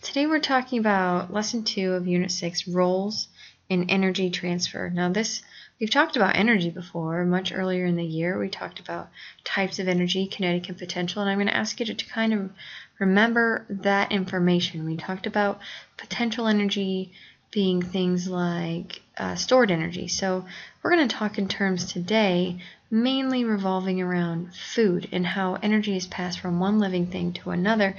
Today we're talking about Lesson 2 of Unit 6, Roles in Energy Transfer. Now we've talked about energy before. Much earlier in the year we talked about types of energy, kinetic and potential, and I'm going to ask you to kind of remember that information. We talked about potential energy being things like stored energy. So we're going to talk in terms today mainly revolving around food and how energy is passed from one living thing to another.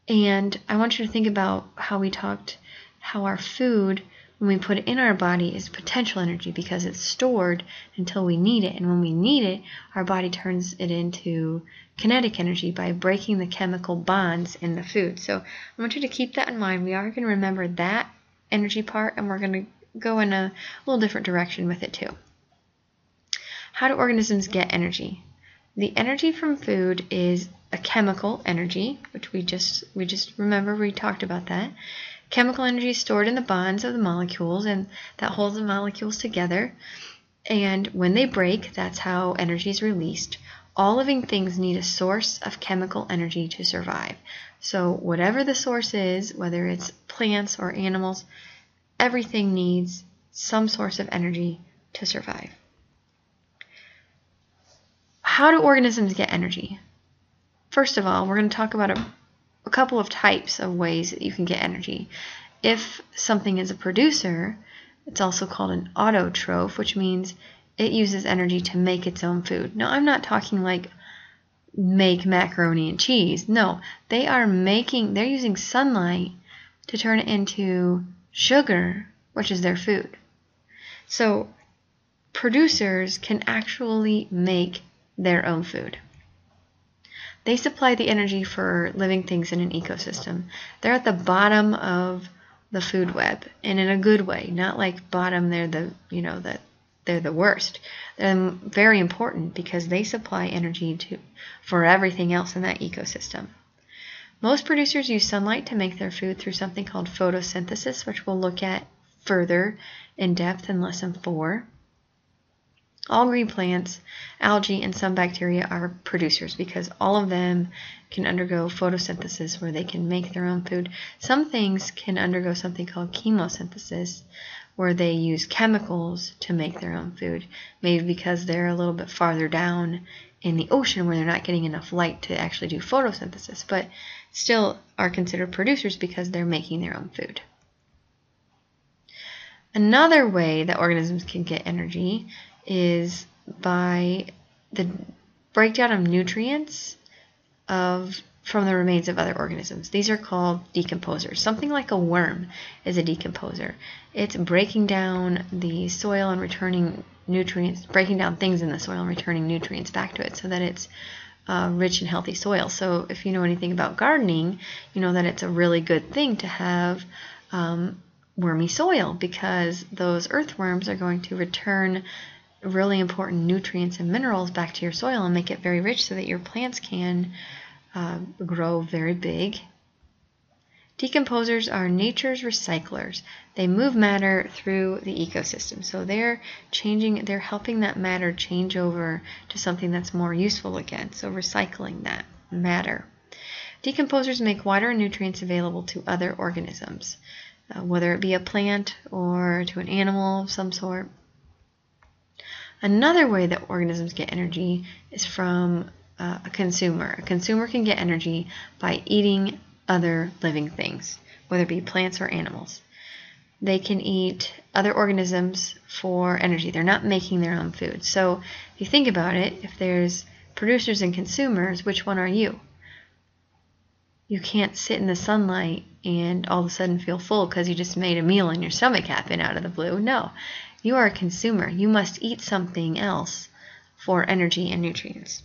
And I want you to think about how our food, when we put it in our body, is potential energy because it's stored until we need it. And when we need it, our body turns it into kinetic energy by breaking the chemical bonds in the food. So I want you to keep that in mind. We are going to remember that energy part, and we're going to go in a little different direction with it too. How do organisms get energy? The energy from food is a chemical energy, which we just remember we talked about that. Chemical energy is stored in the bonds of the molecules, and that holds the molecules together. And when they break, that's how energy is released. All living things need a source of chemical energy to survive. So whatever the source is, whether it's plants or animals, everything needs some source of energy to survive. How do organisms get energy? First of all, we're going to talk about a couple of types of ways that you can get energy. If something is a producer, it's also called an autotroph, which means it uses energy to make its own food. Now, I'm not talking like make macaroni and cheese. No, they're using sunlight to turn it into sugar, which is their food. So producers can actually make their own food. They supply the energy for living things in an ecosystem. They're at the bottom of the food web, and in a good way, not like bottom they're the worst. They're very important because they supply energy for everything else in that ecosystem. Most producers use sunlight to make their food through something called photosynthesis, which we'll look at further in depth in Lesson 4. All green plants, algae, and some bacteria are producers because all of them can undergo photosynthesis where they can make their own food. Some things can undergo something called chemosynthesis where they use chemicals to make their own food, maybe because they're a little bit farther down in the ocean where they're not getting enough light to actually do photosynthesis, but still are considered producers because they're making their own food. Another way that organisms can get energy is by the breakdown of nutrients from the remains of other organisms. These are called decomposers. Something like a worm is a decomposer. It's breaking down the soil and returning nutrients, breaking down things in the soil and returning nutrients back to it so that it's rich and healthy soil. So if you know anything about gardening, you know that it's a really good thing to have wormy soil because those earthworms are going to return really important nutrients and minerals back to your soil and make it very rich so that your plants can grow very big. Decomposers are nature's recyclers. They move matter through the ecosystem. So they're helping that matter change over to something that's more useful again. So recycling that matter. Decomposers make water and nutrients available to other organisms, whether it be a plant or to an animal of some sort. Another way that organisms get energy is from a consumer. A consumer can get energy by eating other living things, whether it be plants or animals. They can eat other organisms for energy. They're not making their own food. So if you think about it, if there's producers and consumers, which one are you? You can't sit in the sunlight and all of a sudden feel full because you just made a meal and your stomach happened out of the blue. No. You are a consumer. You must eat something else for energy and nutrients.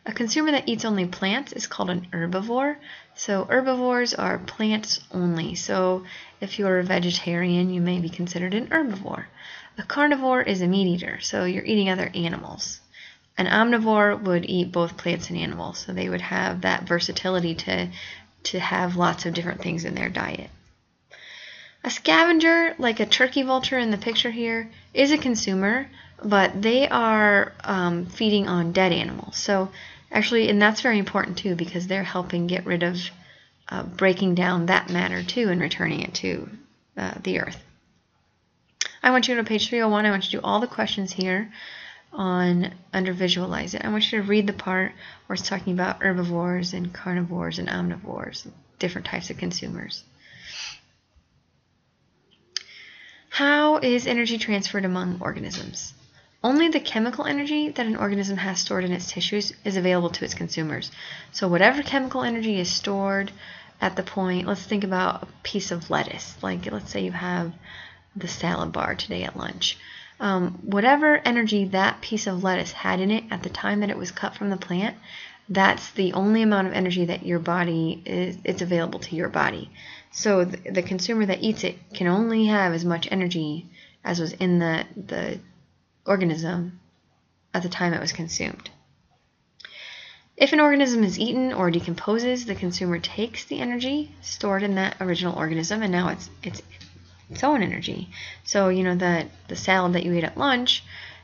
A consumer that eats only plants is called an herbivore. So herbivores are plants only. So if you're a vegetarian, you may be considered an herbivore. A carnivore is a meat eater. So you're eating other animals. An omnivore would eat both plants and animals. So they would have that versatility to have lots of different things in their diet. A scavenger, like a turkey vulture in the picture here, is a consumer, but they are feeding on dead animals. So actually, and that's very important too because they're helping get rid of breaking down that matter too and returning it to the earth. I want you to go to page 301. I want you to do all the questions here under visualize it. I want you to read the part where it's talking about herbivores and carnivores and omnivores, different types of consumers. How is energy transferred among organisms? Only the chemical energy that an organism has stored in its tissues is available to its consumers. So whatever chemical energy is stored at the point, let's think about a piece of lettuce. Like let's say you have the salad bar today at lunch. Whatever energy that piece of lettuce had in it at the time that it was cut from the plant, that's the only amount of energy that your body it's available to your body. So the consumer that eats it can only have as much energy as was in the organism at the time it was consumed. If an organism is eaten or decomposes, the consumer takes the energy stored in that original organism, and now it's its own energy. So the salad that you ate at lunch,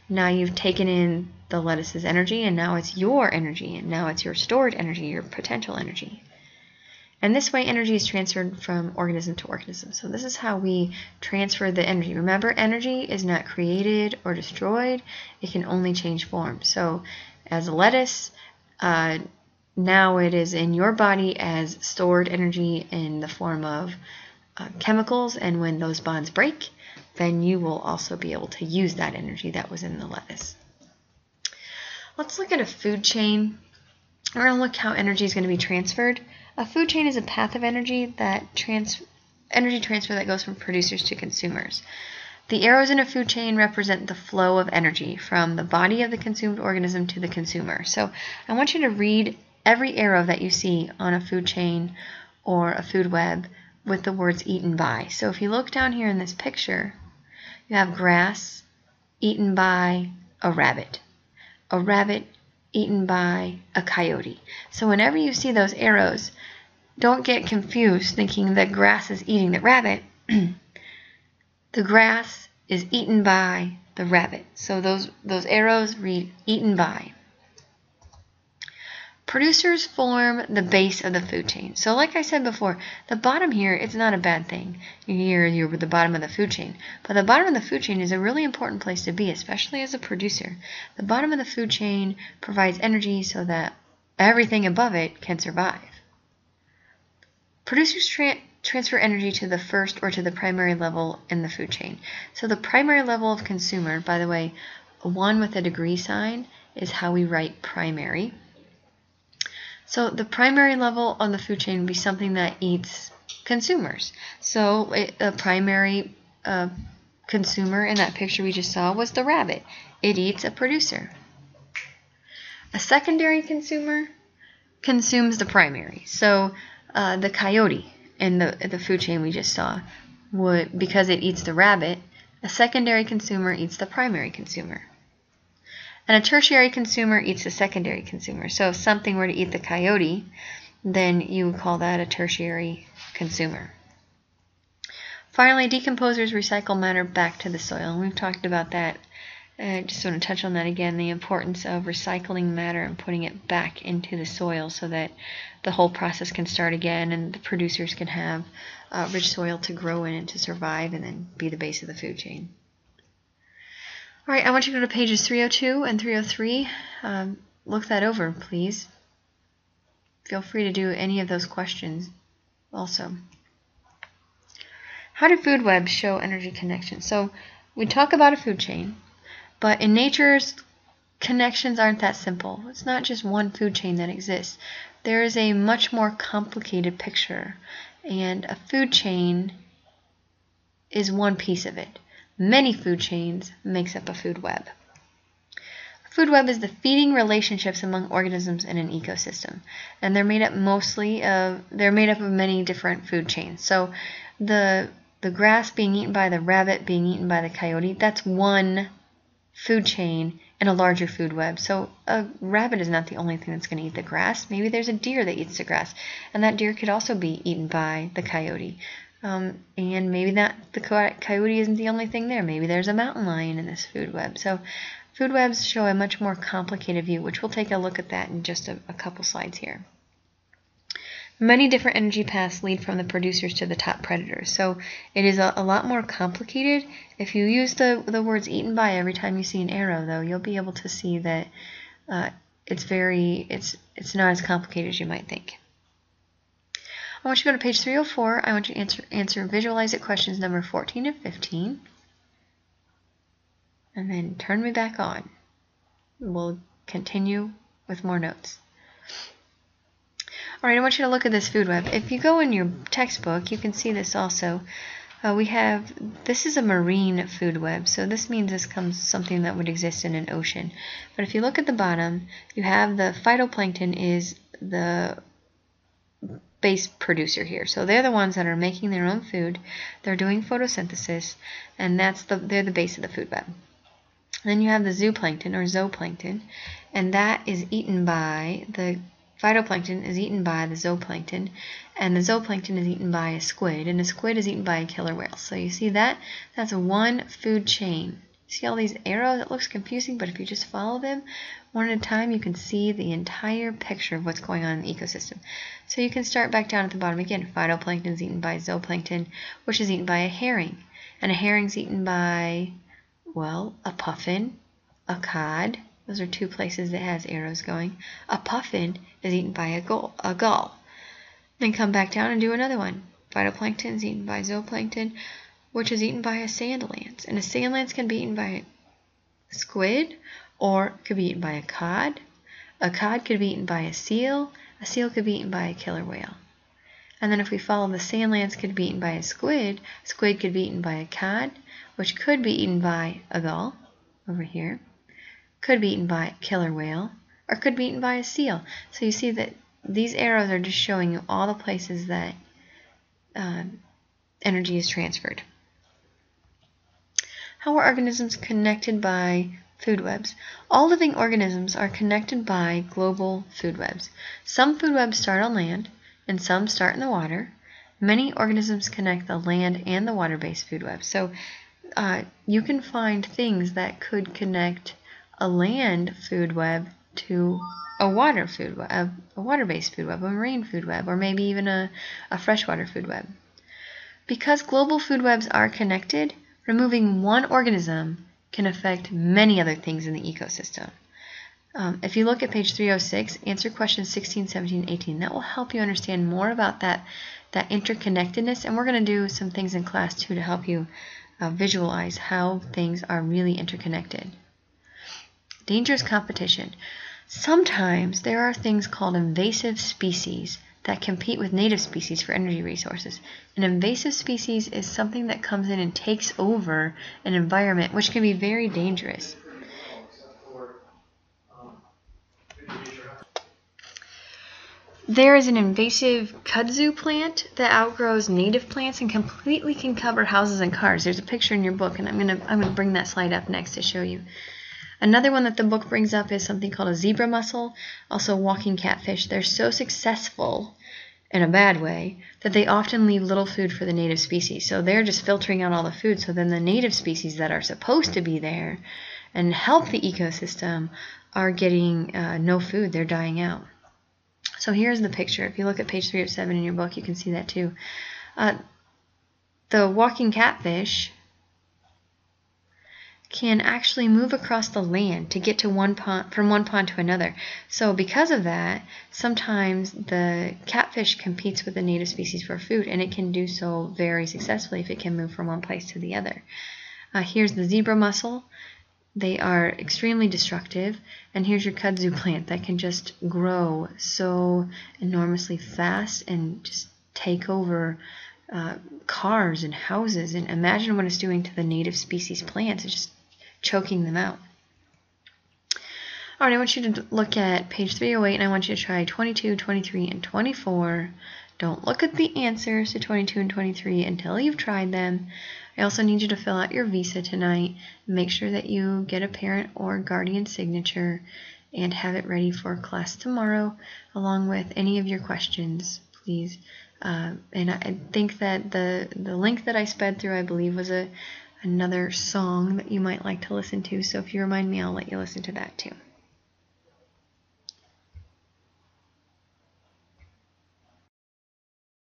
now you've taken in the lettuce's energy, and now it's your energy, and now it's your stored energy, your potential energy. And this way energy is transferred from organism to organism. So this is how we transfer the energy. Remember, energy is not created or destroyed. It can only change form. So as a lettuce, now it is in your body as stored energy in the form of chemicals, and when those bonds break, then you will also be able to use that energy that was in the lettuce. Let's look at a food chain. We're going to look how energy is going to be transferred. A food chain is a path of energy energy transfer that goes from producers to consumers. The arrows in a food chain represent the flow of energy from the body of the consumed organism to the consumer. So I want you to read every arrow that you see on a food chain or a food web with the words eaten by. So if you look down here in this picture, you have grass eaten by a rabbit eaten by a coyote. So whenever you see those arrows, don't get confused thinking that grass is eating the rabbit. The grass is eaten by the rabbit. So those arrows read eaten by. Producers form the base of the food chain. So like I said before, the bottom here, it's not a bad thing. You're at the bottom of the food chain. But the bottom of the food chain is a really important place to be, especially as a producer. The bottom of the food chain provides energy so that everything above it can survive. Producers transfer energy to the first or to the primary level in the food chain. So the primary level of consumer, by the way, a 1 with a degree sign is how we write primary. So the primary level on the food chain would be something that eats consumers. So a primary consumer in that picture we just saw was the rabbit. It eats a producer. A secondary consumer consumes the primary. So the coyote in the food chain we just saw would, because it eats the rabbit, a secondary consumer eats the primary consumer. And a tertiary consumer eats the secondary consumer. So if something were to eat the coyote, then you would call that a tertiary consumer. Finally, decomposers recycle matter back to the soil. And we've talked about that. I just want to touch on that again, the importance of recycling matter and putting it back into the soil so that the whole process can start again and the producers can have rich soil to grow in and to survive and then be the base of the food chain. All right, I want you to go to pages 302 and 303. Look that over, please. Feel free to do any of those questions also. How do food webs show energy connections? So we talk about a food chain, but in nature's connections aren't that simple. It's not just one food chain that exists. There is a much more complicated picture, and a food chain is one piece of it. Many food chains makes up a food web. A food web is the feeding relationships among organisms in an ecosystem, and they're made up of many different food chains. So the grass being eaten by the rabbit, being eaten by the coyote, that's one food chain in a larger food web. So a rabbit is not the only thing that's going to eat the grass. Maybe there's a deer that eats the grass, and that deer could also be eaten by the coyote. And maybe the coyote isn't the only thing there. Maybe there's a mountain lion in this food web. So food webs show a much more complicated view, which we'll take a look at that in just a couple slides here. Many different energy paths lead from the producers to the top predators. So it is a lot more complicated. If you use the words eaten by every time you see an arrow, though, you'll be able to see that it's not as complicated as you might think. I want you to go to page 304. I want you to answer Visualize It questions number 14 and 15. And then turn me back on. We'll continue with more notes. Alright, I want you to look at this food web. If you go in your textbook, you can see this also. This is a marine food web, so this means this comes something that would exist in an ocean. But if you look at the bottom, you have the phytoplankton is the base producer here. So they're the ones that are making their own food. They're doing photosynthesis, and they're the base of the food web. Then you have the zooplankton or zooplankton, and that is eaten by the phytoplankton is eaten by the zooplankton, and the zooplankton is eaten by a squid, and a squid is eaten by a killer whale. So you see that's one food chain. See all these arrows? It looks confusing, but if you just follow them one at a time, you can see the entire picture of what's going on in the ecosystem. So you can start back down at the bottom again. Phytoplankton is eaten by zooplankton, which is eaten by a herring, and a herring's eaten by, well, a puffin, a cod. Those are two places that has arrows going. A puffin is eaten by a gull. Then come back down and do another one. Phytoplankton is eaten by zooplankton, which is eaten by a sand lance. And a sand lance can be eaten by a squid, or could be eaten by a cod. A cod could be eaten by a seal. A seal could be eaten by a killer whale. And then if we follow the sand lance could be eaten by a squid could be eaten by a cod, which could be eaten by a gull, over here. Could be eaten by a killer whale, or could be eaten by a seal. So you see that these arrows are just showing you all the places that energy is transferred. How are organisms connected by food webs? All living organisms are connected by global food webs. Some food webs start on land, and some start in the water. Many organisms connect the land and the water-based food webs. So you can find things that could connect a land food web to a water-based food web, a marine food web, or maybe even a freshwater food web. Because global food webs are connected, removing one organism can affect many other things in the ecosystem. If you look at page 306, answer questions 16, 17, 18. That will help you understand more about that interconnectedness, and we're going to do some things in class too to help you visualize how things are really interconnected. Dangerous competition. Sometimes there are things called invasive species that compete with native species for energy resources. An invasive species is something that comes in and takes over an environment, which can be very dangerous. There is an invasive kudzu plant that outgrows native plants and completely can cover houses and cars. There's a picture in your book, and I'm gonna bring that slide up next to show you. Another one that the book brings up is something called a zebra mussel, also walking catfish. They're so successful, in a bad way, that they often leave little food for the native species. So they're just filtering out all the food, so then the native species that are supposed to be there and help the ecosystem are getting no food. They're dying out. So here's the picture. If you look at page 307 in your book, you can see that too. The walking catfish can actually move across the land to get to from one pond to another. So because of that, sometimes the catfish competes with the native species for food, and it can do so very successfully if it can move from one place to the other. Here's the zebra mussel. They are extremely destructive, and here's your kudzu plant that can just grow so enormously fast and just take over cars and houses. And imagine what it's doing to the native species plants. It's just choking them out. Alright, I want you to look at page 308, and I want you to try 22, 23, and 24. Don't look at the answers to 22 and 23 until you've tried them. I also need you to fill out your visa tonight. Make sure that you get a parent or guardian signature and have it ready for class tomorrow, along with any of your questions, please. And I think that the link that I sped through, I believe, was another song that you might like to listen to. So if you remind me, I'll let you listen to that too.